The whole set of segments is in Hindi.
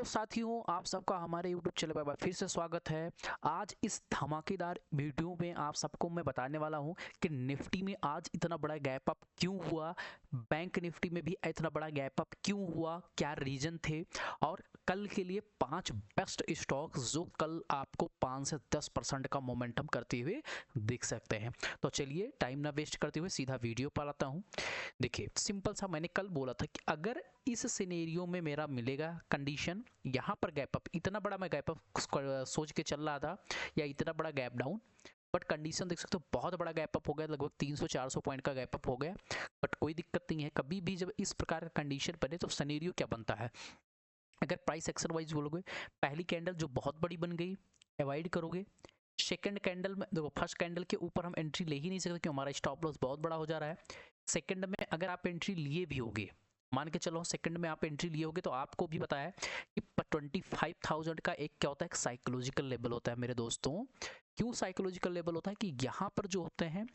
हेलो साथियों, आप सबका हमारे यूट्यूब चैनल पर फिर से स्वागत है। आज इस धमाकेदार वीडियो में आप सबको मैं बताने वाला हूं कि निफ्टी में आज इतना बड़ा गैप अप क्यों हुआ, बैंक निफ्टी में भी इतना बड़ा गैप अप क्यों हुआ, क्या रीजन थे और कल के लिए 5 बेस्ट स्टॉक्स जो कल आपको 5 से 10% का मोमेंटम करते हुए दिख सकते हैं। तो चलिए टाइम ना वेस्ट करते हुए सीधा वीडियो पर आता हूँ। देखिए सिंपल सा मैंने कल बोला था कि अगर इस सिनेरियो में मेरा मिलेगा कंडीशन यहाँ पर गैप अप, इतना बड़ा मैं गैप अप सोच के चल रहा था या इतना बड़ा गैप डाउन, बट कंडीशन देख सकते हो बहुत बड़ा गैप अप हो गया, लगभग 300-400 पॉइंट का गैप अप हो गया। बट कोई दिक्कत नहीं है, कभी भी जब इस प्रकार का कंडीशन बने तो सिनेरियो क्या बनता है। अगर प्राइस एक्शन वाइज बोलोगे, पहली कैंडल जो बहुत बड़ी बन गई अवॉइड करोगे। सेकंड कैंडल में देखो, फर्स्ट कैंडल के ऊपर हम एंट्री ले ही नहीं सकते क्योंकि हमारा स्टॉप लॉस बहुत बड़ा हो जा रहा है। सेकंड में अगर आप एंट्री लिए भी होगे, मान के चलो सेकंड में आप एंट्री लिए होगे, तो आपको भी पता है कि 25,000 का एक क्या होता है, एक साइकोलॉजिकल लेवल होता है मेरे दोस्तों। क्यों साइकोलॉजिकल लेवल होता है कि यहाँ पर जो होते हैं,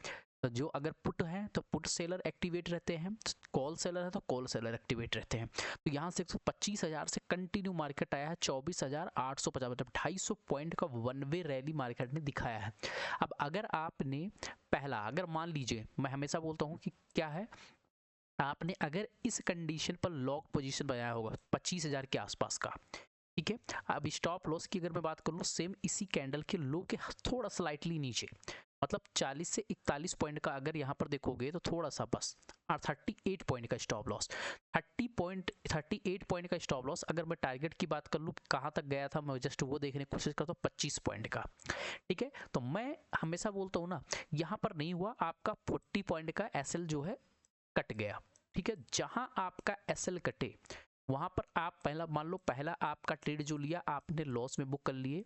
जो अगर पुट है तो पुट सेलर एक्टिवेट रहते हैं, कॉल सेलर है तो कॉल सेलर एक्टिवेट रहते हैं। तो यहाँ से 125,000 से कंटिन्यू मार्केट आया है 24,850, मतलब 250 पॉइंट का वन वे रैली मार्केट ने दिखाया है। अब अगर आपने पहला, अगर मान लीजिए, मैं हमेशा बोलता हूँ कि क्या है, आपने अगर इस कंडीशन पर लॉक पोजीशन बनाया होगा 25,000 के आसपास का, ठीक है। अब स्टॉप लॉस की अगर मैं बात करूँ, सेम इसी कैंडल के लो के थोड़ा स्लाइटली नीचे, मतलब 40 से 41 पॉइंट का अगर यहाँ पर देखोगे तो थोड़ा सा बस, और 38 पॉइंट का स्टॉप लॉस, 38 पॉइंट का स्टॉप लॉस। अगर मैं टारगेट की बात कर लूँ कहाँ तक गया था, मैं जस्ट वो देखने की कोशिश करता हूँ, 25 पॉइंट का, ठीक है। तो मैं हमेशा बोलता हूँ ना, यहाँ पर नहीं हुआ, आपका 40 पॉइंट का एसएल जो है कट गया, ठीक है। जहां आपका एसएल कटे वहां पर आप पहला, मान लो पहला आपका ट्रेड जो लिया आपने लॉस में बुक कर लिए,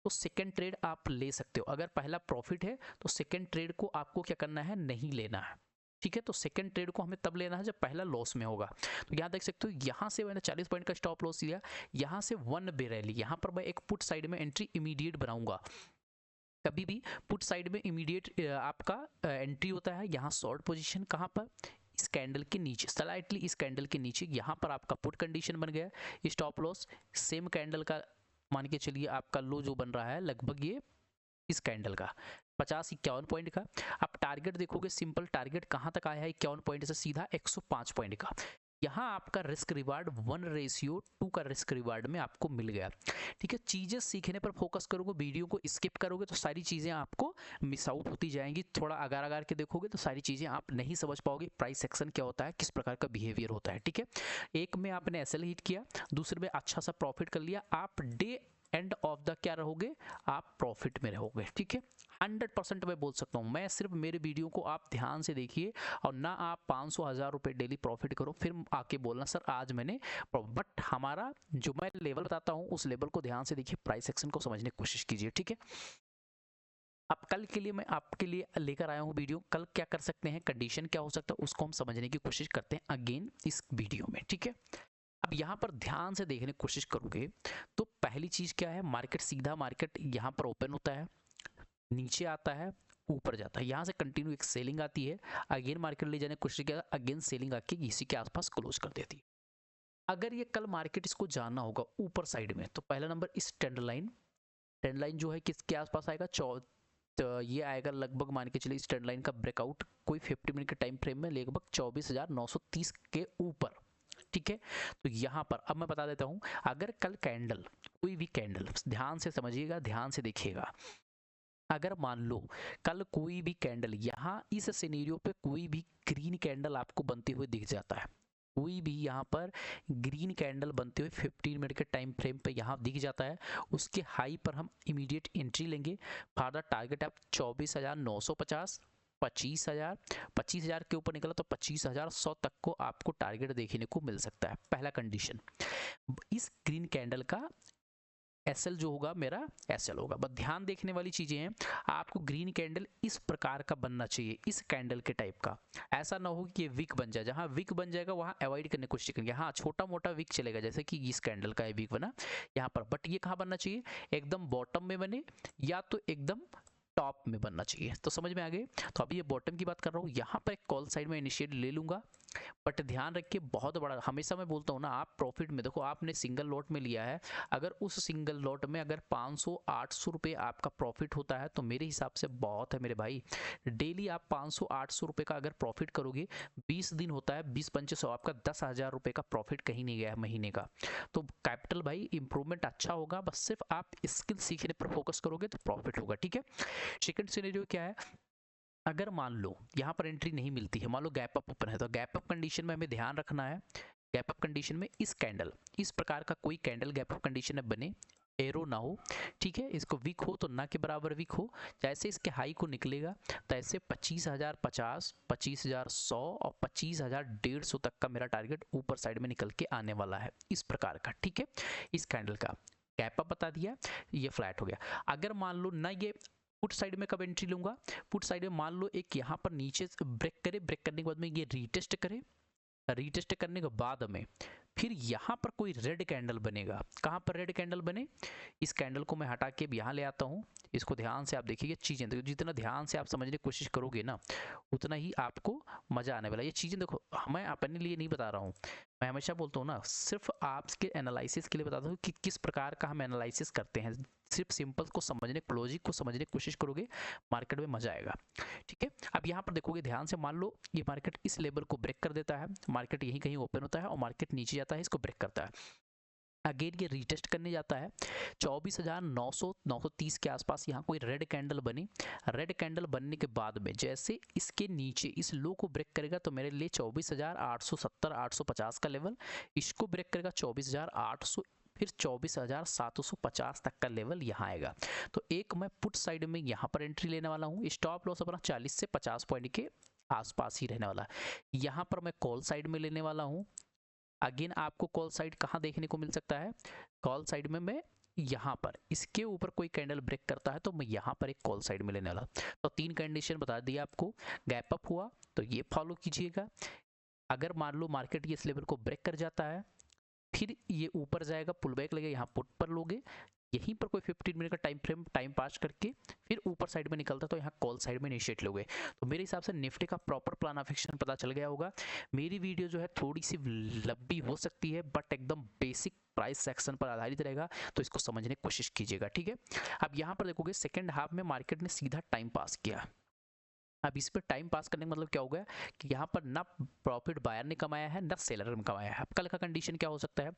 तो सेकंड ट्रेड आप ले सकते हो। अगर पहला प्रॉफिट है तो सेकंड ट्रेड को आपको क्या करना है, नहीं लेना है, ठीक है। तो सेकंड ट्रेड को हमें तब लेना है जब पहला लॉस में होगा। तो यहाँ देख सकते हो, यहाँ से मैंने 40 पॉइंट का स्टॉप लॉस लिया, यहाँ से वन बे रैली, यहाँ पर मैं एक पुट साइड में एंट्री इमीडिएट बनाऊंगा। कभी भी पुट साइड में इमीडिएट आपका एंट्री होता है, यहाँ शॉर्ट पोजीशन कहाँ पर, इस कैंडल के नीचे, स्लाइटली इस कैंडल के नीचे, यहाँ पर आपका पुट कंडीशन बन गया। स्टॉप लॉस सेम कैंडल का मान के चलिए, आपका लो जो बन रहा है लगभग ये इस कैंडल का 50-51 पॉइंट का। आप टारगेट देखोगे, सिंपल टारगेट कहाँ तक आया है, 51 पॉइंट से सीधा 105 पॉइंट का। यहाँ आपका रिस्क रिवार्ड 1:2 का रिस्क रिवार्ड में आपको मिल गया, ठीक है। चीजें सीखने पर फोकस करोगे, वीडियो को स्किप करोगे तो सारी चीजें आपको मिस आउट होती जाएंगी। थोड़ा अगार अगार के देखोगे तो सारी चीजें आप नहीं समझ पाओगे, प्राइस सेक्शन क्या होता है, किस प्रकार का बिहेवियर होता है, ठीक है। एक में आपने एसएल हिट किया, दूसरे में अच्छा सा प्रॉफिट कर लिया, आप डे एंड ऑफ द क्या रहोगे, आप प्रॉफिट में रहोगे, ठीक है। 100% मैं बोल सकता हूँ, मैं सिर्फ मेरे वीडियो को आप ध्यान से देखिए और ना आप 500-1000 रुपये डेली प्रॉफिट करो फिर आके बोलना सर आज मैंने, बट हमारा जो मैं लेवल बताता हूँ उस लेवल को ध्यान से देखिए, प्राइस एक्शन को समझने की कोशिश कीजिए, ठीक है। अब कल के लिए मैं आपके लिए लेकर आया हूँ वीडियो, कल क्या कर सकते हैं, कंडीशन क्या हो सकता है, उसको हम समझने की कोशिश करते हैं अगेन इस वीडियो में, ठीक है। अब यहाँ पर ध्यान से देखने की कोशिश करोगे तो पहली चीज क्या है, मार्केट सीधा, मार्केट यहाँ पर ओपन होता है, नीचे आता है, ऊपर जाता है, यहाँ से कंटिन्यू एक सेलिंग आती है, अगेन मार्केट ले जाने की कोशिश किया, अगेन सेलिंग आके इसी के आसपास क्लोज कर देती है। अगर ये कल मार्केट इसको जानना होगा ऊपर साइड में, तो पहला नंबर इस ट्रेंड लाइन जो है किसके आसपास आएगा, तो ये आएगा लगभग, मान के चलिए इस ट्रेंड लाइन का ब्रेकआउट कोई 50 मिनट के टाइम फ्रेम में लगभग 24,930 के ऊपर, ठीक है। तो यहाँ पर अब मैं बता देता हूँ, अगर कल कैंडल, कोई भी कैंडल, ध्यान से समझिएगा, ध्यान से देखिएगा, अगर मान लो कल कोई भी कैंडल यहाँ इस सिनेरियो पे कोई भी ग्रीन कैंडल आपको बनते हुए दिख जाता है, कोई भी यहाँ पर ग्रीन कैंडल बनते हुए 15 मिनट के टाइम फ्रेम पे यहाँ दिख जाता है, उसके हाई पर हम इमीडिएट एंट्री लेंगे। फार्दर टारगेट आप 24,950, 25,000 के ऊपर निकला तो 25,100 तक को आपको टारगेट देखने को मिल सकता है। पहला कंडीशन, इस ग्रीन कैंडल का एसएल जो होगा मेरा एसएल होगा। बस ध्यान देखने वाली चीजें हैं, आपको ग्रीन कैंडल इस प्रकार का बनना चाहिए, इस कैंडल के टाइप का, ऐसा ना हो कि ये विक बन जाए, जहां विक बन जाएगा वहां अवॉइड करने की कोशिश करेंगे। हाँ, छोटा मोटा विक चलेगा, जैसे कि इस कैंडल का विक बना यहाँ पर, बट ये कहाँ बनना चाहिए, एकदम बॉटम में बने या तो एकदम टॉप में बनना चाहिए। तो समझ में आ गए। तो अभी ये बॉटम की बात कर रहा हूँ, यहाँ पर एक कॉल साइड में इनिशिएट ले लूंगा, बट ध्यान रखिए बहुत बड़ा, हमेशा मैं बोलता हूँ ना, आप प्रॉफिट में देखो, आपने सिंगल लॉट में लिया है, अगर उस सिंगल लॉट में अगर 500-800 रुपये आपका प्रॉफिट होता है तो मेरे हिसाब से बहुत है मेरे भाई। डेली आप 500-800 रुपये का अगर प्रॉफिट करोगे, 20 दिन होता है, 20-25 आपका 10,000 रुपये का प्रॉफिट कहीं नहीं गया है महीने का। तो कैपिटल भाई इंप्रूवमेंट अच्छा होगा, बस सिर्फ आप स्किल सीखने पर फोकस करोगे तो प्रॉफिट होगा, ठीक है। सेकंड सिनेरियो क्या है, अगर मान लो यहाँ पर एंट्री नहीं मिलती है, मान लो गैप अप ओपन है, तो गैप अप कंडीशन में हमें ध्यान रखना है, गैप अप कंडीशन में इस कैंडल, इस प्रकार का कोई कैंडल गैप अप कंडीशन में बने, एरो ना हो, ठीक है, इसको वीक हो तो ना के बराबर वीक हो, जैसे इसके हाई को निकलेगा तैसे 25,050, 25,100 और 25,150 तक का मेरा टारगेट ऊपर साइड में निकल के आने वाला है, इस प्रकार का, ठीक है। इस कैंडल का गैप अप बता दिया, ये फ्लैट हो गया। अगर मान लो ना ये पुट साइड में कब एंट्री लूंगा, पुट साइड में मान लो एक यहाँ पर नीचे ब्रेक करे, ब्रेक करने के बाद में ये रीटेस्ट करे, रीटेस्ट करने के बाद में फिर यहाँ पर कोई रेड कैंडल बनेगा। कहाँ पर रेड कैंडल बने, इस कैंडल को मैं हटा के अब यहाँ ले आता हूँ, इसको ध्यान से आप देखिए चीज़ें, तो जितना ध्यान से आप समझने की कोशिश करोगे ना उतना ही आपको मज़ा आने वाला। ये चीज़ें देखो, मैं अपने लिए नहीं बता रहा हूँ, मैं हमेशा बोलता हूँ ना, सिर्फ आपके एनालिसिस के लिए बताता हूँ कि किस प्रकार का हम एनालिसिस करते हैं। सिर्फ सिंपल को समझने, लॉजिक को समझने की कोशिश करोगे, मार्केट में मजा आएगा, ठीक है। अब यहाँ पर देखोगे ध्यान से, मान लो ये मार्केट इस लेवल को ब्रेक कर देता है, मार्केट यहीं कहीं ओपन होता है और मार्केट नीचे जाता है, इसको ब्रेक करता है, अगेन ये रीटेस्ट करने जाता है 24,900 930 के आसपास, यहाँ कोई रेड कैंडल बनी, रेड कैंडल बनने के बाद में जैसे इसके नीचे इस लो को ब्रेक करेगा तो मेरे लिए 24,870 850 का लेवल, इसको ब्रेक करेगा 24,800, फिर 24,750 तक का लेवल यहाँ आएगा। तो एक मैं पुट साइड में यहाँ पर एंट्री लेने वाला हूँ, स्टॉप लॉस अपना 40 से 50 पॉइंट के आसपास ही रहने वाला है। यहाँ पर मैं कॉल साइड में लेने वाला हूँ, अगेन आपको कॉल साइड कहाँ देखने को मिल सकता है, कॉल साइड में मैं यहाँ पर इसके ऊपर कोई कैंडल ब्रेक करता है तो मैं यहाँ पर एक कॉल साइड में लेने वाला। तो 3 कंडीशन बता दिया आपको, गैप अप हुआ तो ये फॉलो कीजिएगा, अगर मान लो मार्केट ये इस लेवल को ब्रेक कर जाता है, फिर ये ऊपर जाएगा, पुल बैक लगेगा, यहाँ पुट पर लोगे, यहीं पर कोई 15 मिनट का टाइम फ्रेम टाइम पास करके फिर ऊपर साइड में निकलता तो यहाँ कॉल साइड में इनिशिएट लोगे। तो मेरे हिसाब से निफ्टी का प्रॉपर प्लान ऑफ एक्शन पता चल गया होगा। मेरी वीडियो जो है थोड़ी सी लंबी हो सकती है बट एकदम बेसिक प्राइस सेक्शन पर आधारित रहेगा, तो इसको समझने की कोशिश कीजिएगा, ठीक है। अब यहाँ पर देखोगे सेकेंड हाफ में मार्केट ने सीधा टाइम पास किया। अब इस पर टाइम पास करने का मतलब क्या हो गया कि यहाँ पर ना प्रॉफिट बायर ने कमाया है ना सेलर ने कमाया है। अब कल का कंडीशन क्या हो सकता है,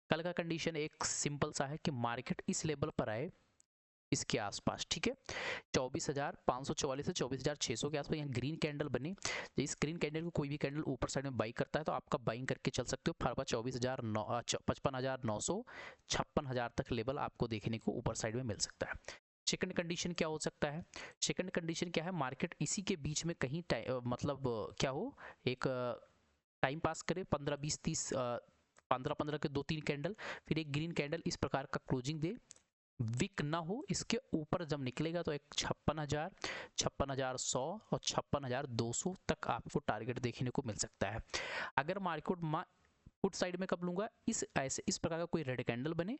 कल का कंडीशन एक सिंपल सा है कि मार्केट इस लेवल पर आए, इसके आसपास, ठीक है, 24,544 से 24,600 के आसपास यहाँ ग्रीन कैंडल बने, इस ग्रीन कैंडल को कोई भी कैंडल ऊपर साइड में बाई करता है तो आपका बाइंग करके चल सकते हो, फरवा 55,900 56,000 तक लेवल आपको देखने को ऊपर साइड में मिल सकता है। सेकंड कंडीशन क्या हो सकता है, सेकंड कंडीशन क्या है, मार्केट इसी के बीच में कहीं मतलब क्या हो, एक टाइम पास करे 15-20-30 15-15 के 2-3 कैंडल, फिर एक ग्रीन कैंडल इस प्रकार का क्लोजिंग दे, विक ना हो, इसके ऊपर जब निकलेगा तो एक 56,000 56,100 और 56,200 तक आपको टारगेट देखने को मिल सकता है। अगर मार्केट पुट साइड में कब लूंगा, इस प्रकार का कोई रेड कैंडल बने,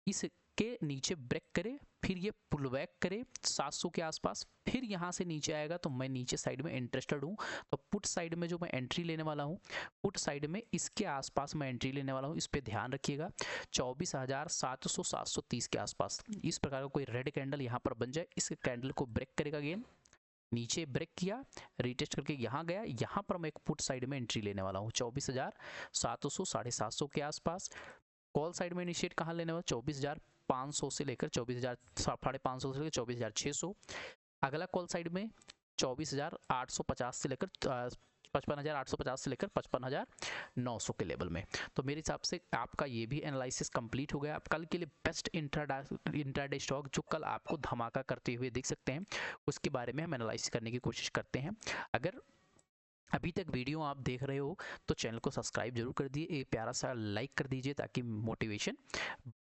इसके नीचे ब्रेक करे, फिर ये पुल बैक करे 700 के आसपास, फिर यहाँ से नीचे आएगा तो मैं नीचे साइड में इंटरेस्टेड हूँ। तो पुट साइड में जो मैं एंट्री लेने वाला हूँ, पुट साइड में इसके आसपास मैं एंट्री लेने वाला हूँ, इस पर ध्यान रखिएगा 24,700 730 के आसपास, इस प्रकार का कोई रेड कैंडल यहाँ पर बन जाए, इस कैंडल को ब्रेक करेगा, अगेन नीचे ब्रेक किया, रीटेस्ट करके यहाँ गया, यहाँ पर मैं एक पुट साइड में एंट्री लेने वाला हूँ 24,700 750 के आसपास। कॉल साइड में इनिशिएट कहाँ लेने वाला, 24,500 से लेकर 24,550 से लेकर 24,600। अगला कॉल साइड में 24,850 से लेकर 55,850 से लेकर 55,900 के लेवल में। तो मेरे हिसाब से आपका ये भी एनालिसिस कंप्लीट हो गया। आप कल के लिए बेस्ट इंट्राडे स्टॉक जो कल आपको धमाका करते हुए दिख सकते हैं, उसके बारे में हम एनालिसिस करने की कोशिश करते हैं। अगर अभी तक वीडियो आप देख रहे हो तो चैनल को सब्सक्राइब जरूर कर दिए, एक प्यारा सा लाइक कर दीजिए ताकि मोटिवेशन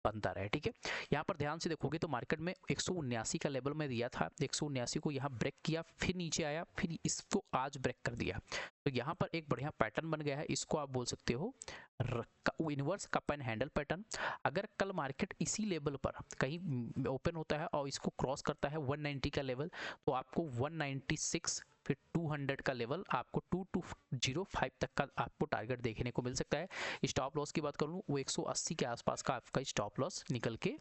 बनता रहे, ठीक है। यहाँ पर ध्यान से देखोगे तो मार्केट में 179 का लेवल में दिया था, 179 को यहाँ ब्रेक किया, फिर नीचे आया, फिर इसको आज ब्रेक कर दिया। तो यहाँ पर एक बढ़िया पैटर्न बन गया है, इसको आप बोल सकते हो inverse cup and handle pattern. अगर कल मार्केट इसी लेवल पर कहीं ओपन होता है और इसको क्रॉस करता है 190 का लेवल, तो आपको 196 फिर 200 का लेवल आपको 2205 तक का आपको टारगेट देखने को मिल सकता है। स्टॉप लॉस की बात करूँ वो 180 के आसपास का आपका स्टॉप लॉस निकल के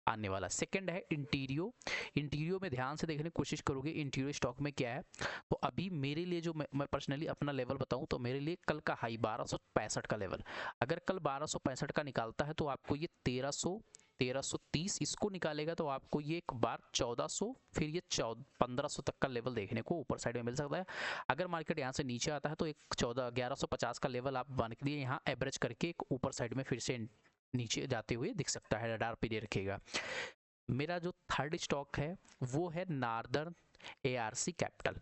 आने वाला। सेकंड है इंटीरियो में ध्यान से देखने की कोशिश करोगे इंटीरियो स्टॉक में क्या है। तो अभी मेरे लिए जो मैं पर्सनली अपना लेवल बताऊं तो मेरे लिए कल का हाई 1265 का लेवल, अगर कल 1265 का निकालता है तो आपको ये 1330 इसको निकालेगा तो आपको ये एक बार 1400 फिर ये 1500 तक का लेवल देखने को ऊपर साइड में मिल सकता है। अगर मार्केट यहाँ से नीचे आता है तो एक 1150 का लेवल आप मान के लिए यहाँ एवरेज करके एक ऊपर साइड में फिर से नीचे जाते हुए दिख सकता है, रडार पे रखेगा। मेरा जो थर्ड स्टॉक है वो है नार्दर्न ARC कैपिटल।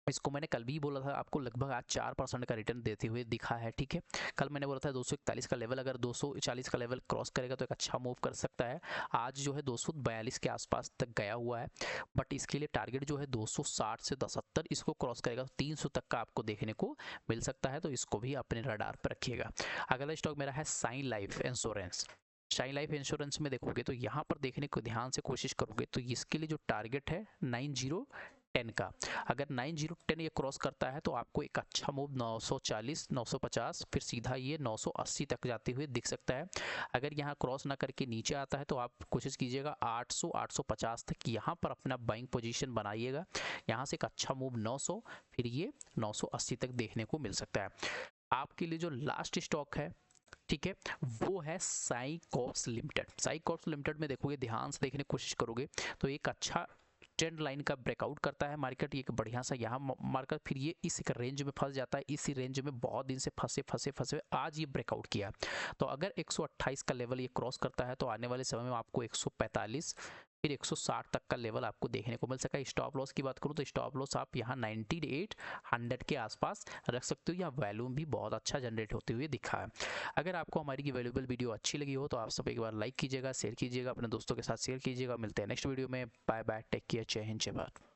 इसको मैंने कल भी बोला था आपको, लगभग आज 4% का रिटर्न देते हुए दिखा है। ठीक है, कल मैंने बोला था 241 का लेवल, अगर 240 का लेवल क्रॉस करेगा तो एक अच्छा मूव कर सकता है। आज जो है 242 के आसपास तक गया हुआ है, बट इसके लिए टारगेट जो है 260 से 270, इसको क्रॉस करेगा तो 300 तक का आपको देखने को मिल सकता है, तो इसको भी अपने रडार पर रखिएगा। अगला स्टॉक मेरा है Sun Life insurance. Sun Life insurance में देखोगे तो यहाँ पर देखने को ध्यान से कोशिश करोगे तो इसके लिए जो टारगेट है 9010 का, अगर 9010 ये क्रॉस करता है तो आपको एक अच्छा मूव 940 950 फिर सीधा ये 980 तक जाते हुए दिख सकता है। अगर यहाँ क्रॉस ना करके नीचे आता है तो आप कोशिश कीजिएगा 800 850 तक यहाँ पर अपना बाइंग पोजीशन बनाइएगा। यहाँ से एक अच्छा मूव 900 फिर ये 980 तक देखने को मिल सकता है। आपके लिए जो लास्ट स्टॉक है, ठीक है, वो है Sai corps limited. Sai corps limited में देखोगे ध्यान से देखने की कोशिश करोगे तो एक अच्छा ट्रेंड लाइन का ब्रेकआउट करता है मार्केट, एक बढ़िया सा यहाँ मार्केट, फिर ये इस एक रेंज में फंस जाता है। इसी रेंज में बहुत दिन से फंसे आज ये ब्रेकआउट किया। तो अगर 128 का लेवल ये क्रॉस करता है तो आने वाले समय में आपको 145 फिर 160 तक का लेवल आपको देखने को मिल सका। स्टॉप लॉस की बात करूँ तो स्टॉप लॉस आप यहाँ 9800 के आसपास रख सकते हो, या वैल्यूम भी बहुत अच्छा जनरेट होते हुए दिखा है। अगर आपको हमारी की वैल्यूएबल वीडियो अच्छी लगी हो तो आप सब एक बार लाइक कीजिएगा, शेयर कीजिएगा, अपने दोस्तों के साथ शेयर कीजिएगा। मिलते हैं नेक्स्ट वीडियो में। बाय बाय, टेक केयर, जय हिंद, जय भारत।